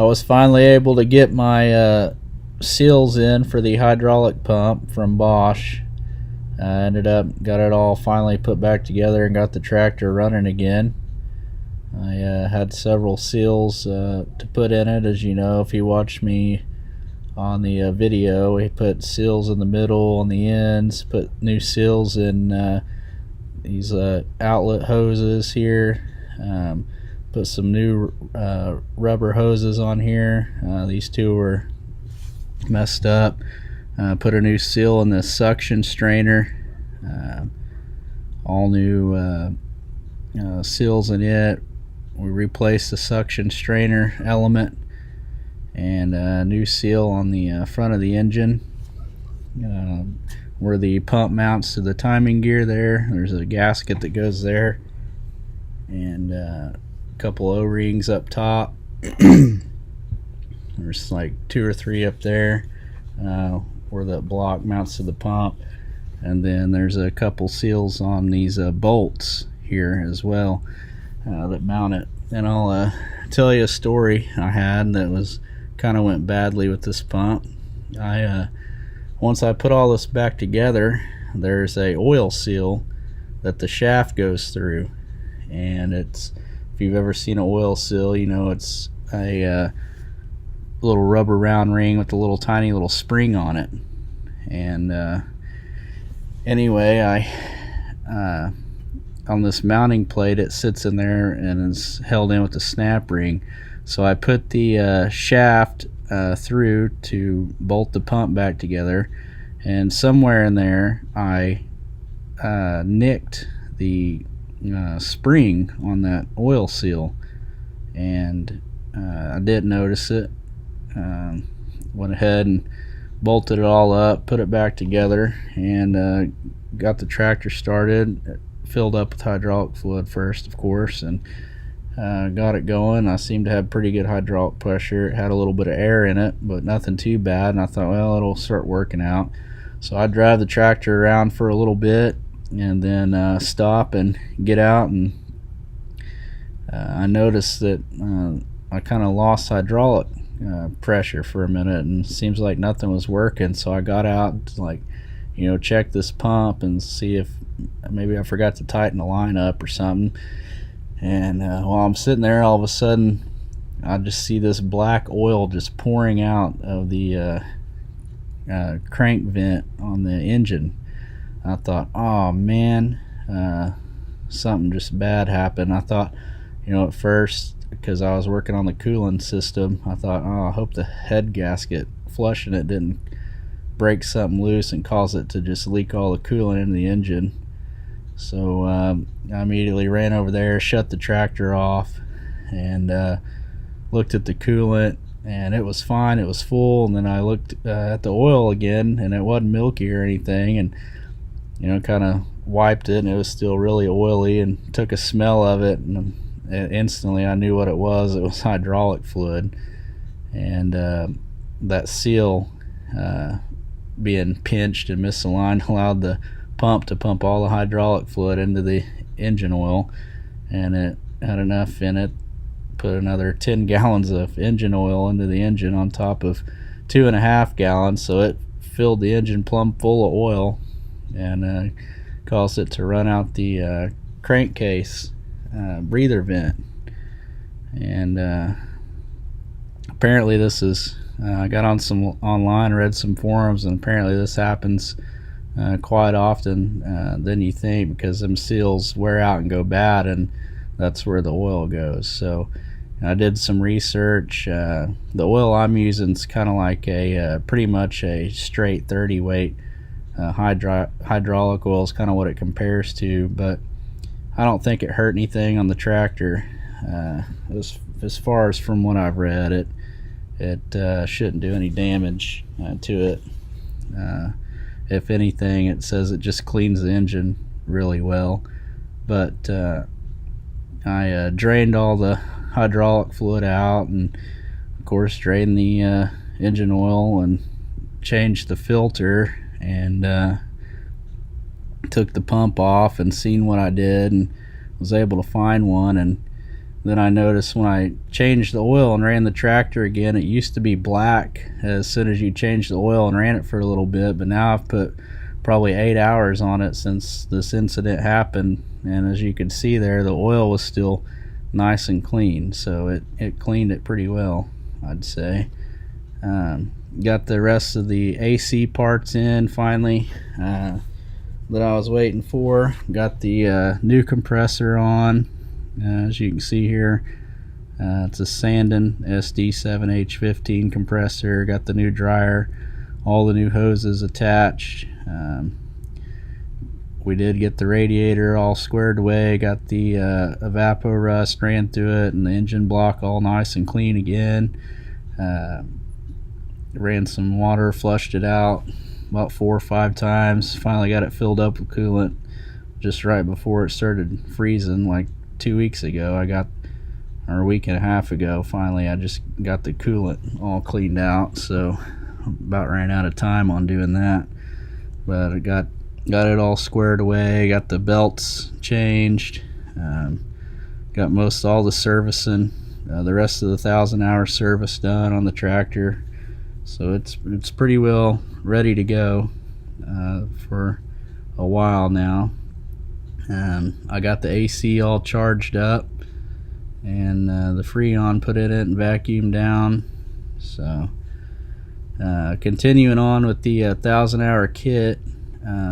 was finally able to get my seals in for the hydraulic pump from Bosch. I got it all finally put back together and got the tractor running again. I had several seals to put in it. As you know, if you watch me on the video, we put seals in the middle, on the ends, put new seals in these outlet hoses here, put some new rubber hoses on here. These two were messed up. Put a new seal in the suction strainer, all new seals in it. We replaced the suction strainer element, and a new seal on the front of the engine where the pump mounts to the timing gear. There's a gasket that goes there, and a couple O-rings up top. There's like 2 or 3 up there where the block mounts to the pump, and then there's a couple seals on these bolts here as well that mount it. And I'll tell you a story I had that was kind of went badly with this pump. Once I put all this back together, there's a oil seal that the shaft goes through, and it's, if you've ever seen an oil seal, you know it's a little rubber round ring with a little tiny little spring on it. And anyway, on this mounting plate, it sits in there and is held in with a snap ring. So I put the shaft through to bolt the pump back together, and somewhere in there I nicked the spring on that oil seal, and I didn't notice it. Went ahead and bolted it all up, put it back together, and got the tractor started. Filled up with hydraulic fluid first, of course, and got it going. I seemed to have pretty good hydraulic pressure. It had a little bit of air in it, but nothing too bad, and I thought, well, it'll start working out. So I drive the tractor around for a little bit, and then stop and get out, and I noticed that I kind of lost hydraulic pressure for a minute, and it seems like nothing was working. So I got out to check this pump and see if maybe I forgot to tighten the line up or something. And while I'm sitting there, all of a sudden I just see this black oil just pouring out of the crank vent on the engine. I thought, oh man, something just bad happened. I thought, at first, because I was working on the cooling system, I thought, oh, I hope the head gasket flushing it didn't break something loose and cause it to just leak all the coolant into the engine. So I immediately ran over there, shut the tractor off, and looked at the coolant, and it was fine, it was full. And then I looked at the oil again, and it wasn't milky or anything, and kind of wiped it, and it was still really oily, and took a smell of it, and instantly I knew what it was. It was hydraulic fluid, and that seal being pinched and misaligned allowed the pump to pump all the hydraulic fluid into the engine oil, and it had enough in it. Put another 10 gallons of engine oil into the engine on top of 2.5 gallons, so it filled the engine plumb full of oil, and caused it to run out the crankcase breather vent. And apparently this is I got on some online, read some forums, and apparently this happens quite often than you think, because them seals wear out and go bad, and that's where the oil goes. So I did some research. The oil I'm using is kind of like a pretty much a straight 30 weight hydraulic oil is kind of what it compares to, but I don't think it hurt anything on the tractor. As far as from what I've read, it shouldn't do any damage to it. If anything, it says it just cleans the engine really well. But I drained all the hydraulic fluid out, and of course drained the engine oil, and changed the filter, and took the pump off, and seen what I did, and was able to find one. And then I noticed when I changed the oil and ran the tractor again, it used to be black as soon as you changed the oil and ran it for a little bit, but now I've put probably 8 hours on it since this incident happened, and as you can see there, the oil was still nice and clean, so it cleaned it pretty well, I'd say. Got the rest of the AC parts in finally that I was waiting for. Got the new compressor on. As you can see here, it's a Sandon SD7H15 compressor. Got the new dryer, all the new hoses attached. We did get the radiator all squared away. Got the evapor rust ran through it, and the engine block all nice and clean again. Ran some water, flushed it out about 4 or 5 times. Finally got it filled up with coolant just right before it started freezing, like 2 weeks ago. Or a week and a half ago, finally I just got the coolant all cleaned out, so about ran out of time on doing that. But I got it all squared away, got the belts changed, got most all the servicing, the rest of the 1,000-hour service done on the tractor, so it's pretty well ready to go for a while now. I got the AC all charged up, and the Freon put in it and vacuumed down. So continuing on with the 1,000-hour kit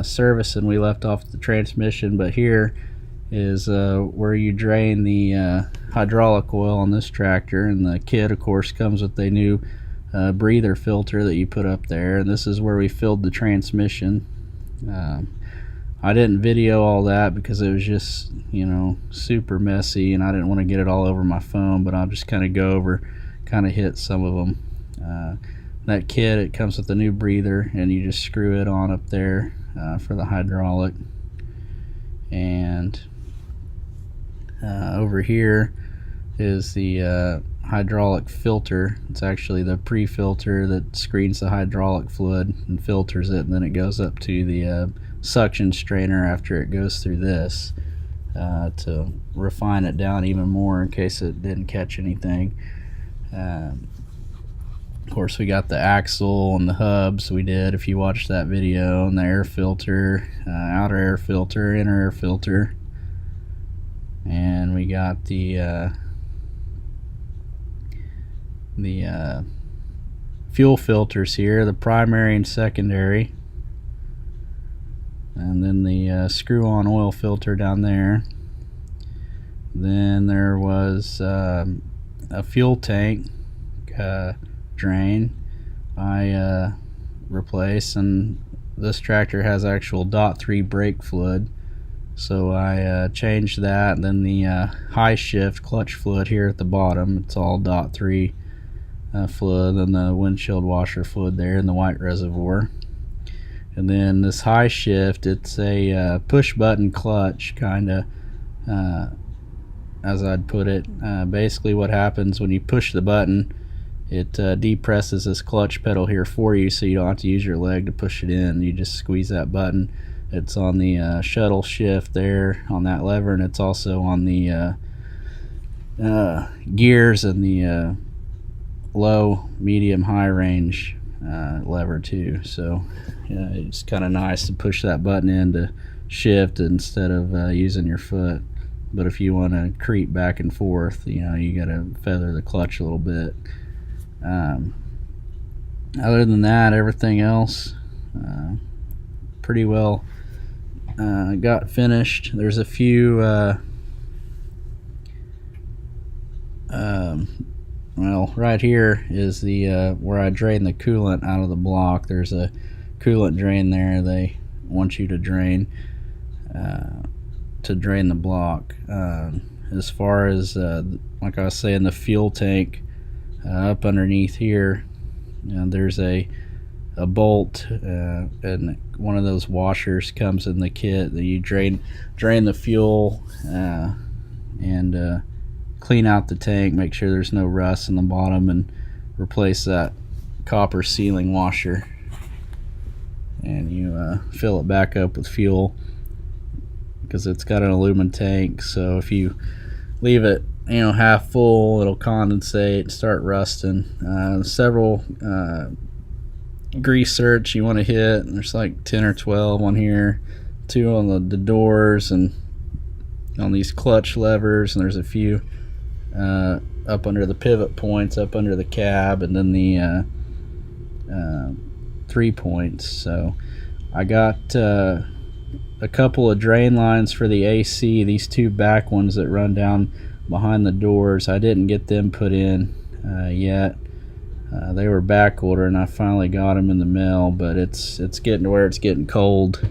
servicing, we left off the transmission, but here is where you drain the hydraulic oil on this tractor, and the kit of course comes with a new breather filter that you put up there, and this is where we filled the transmission. I didn't video all that because it was just, you know, super messy, and I didn't want to get it all over my phone, but I'll just kind of go over, kind of hit some of them. That kit, it comes with a new breather, and you just screw it on up there for the hydraulic. And over here is the hydraulic filter. It's actually the pre-filter that screens the hydraulic fluid and filters it, and then it goes up to the suction strainer after it goes through this to refine it down even more in case it didn't catch anything. Of course, we got the axle and the hubs. We did, if you watched that video, and the air filter, outer air filter, inner air filter, and we got the fuel filters here, the primary and secondary, and then the screw-on oil filter down there. Then there was a fuel tank drain I replaced, and this tractor has actual .3 brake fluid, so I changed that. And then the high shift clutch fluid here at the bottom, it's all .3 fluid, and the windshield washer fluid there in the white reservoir. And then this high shift, it's a push button clutch, kind of, as I'd put it. Basically what happens when you push the button, it depresses this clutch pedal here for you, so you don't have to use your leg to push it in. You just squeeze that button. It's on the shuttle shift there on that lever, and it's also on the gears and the low, medium, high range lever too. So yeah, it's kind of nice to push that button in to shift instead of using your foot. But if you want to creep back and forth, you know, you got to feather the clutch a little bit. Other than that, everything else pretty well got finished. There's a few well, right here is the where I drain the coolant out of the block. There's a coolant drain there they want you to drain the block. As far as like I was saying, the fuel tank, up underneath here, there's a bolt, and one of those washers comes in the kit that you drain the fuel and clean out the tank, make sure there's no rust in the bottom, and replace that copper sealing washer. And you fill it back up with fuel because it's got an aluminum tank, so if you leave it half full, it'll condensate, start rusting. Several grease certs you want to hit. There's like 10 or 12 on here, 2 on the doors and on these clutch levers, and there's a few up under the pivot points, up under the cab, and then the 3 points. So I got a couple of drain lines for the AC, these 2 back ones that run down behind the doors. I didn't get them put in yet. They were back order, and I finally got them in the mail, but it's getting to where it's getting cold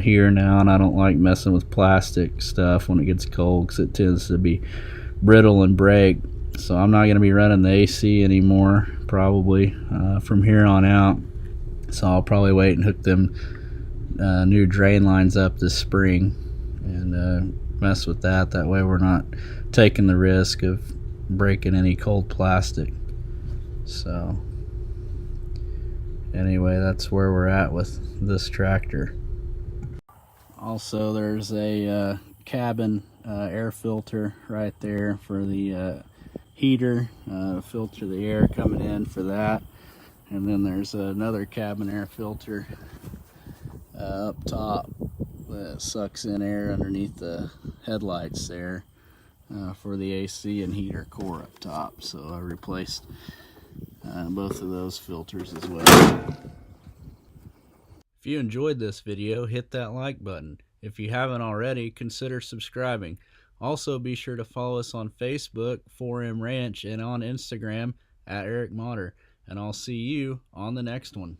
here now, and I don't like messing with plastic stuff when it gets cold because it tends to be brittle and break. So I'm not going to be running the AC anymore probably from here on out. So I'll probably wait and hook them new drain lines up this spring and mess with that. That way we're not taking the risk of breaking any cold plastic. So anyway, that's where we're at with this tractor. Also, there's a cabin air filter right there for the heater, filter the air coming in for that. And then there's another cabin air filter up top that sucks in air underneath the headlights there for the AC and heater core up top. So I replaced both of those filters as well. If you enjoyed this video, hit that like button. If you haven't already, consider subscribing. Also, be sure to follow us on Facebook, 4M Ranch, and on Instagram at Eric Motter. And I'll see you on the next one.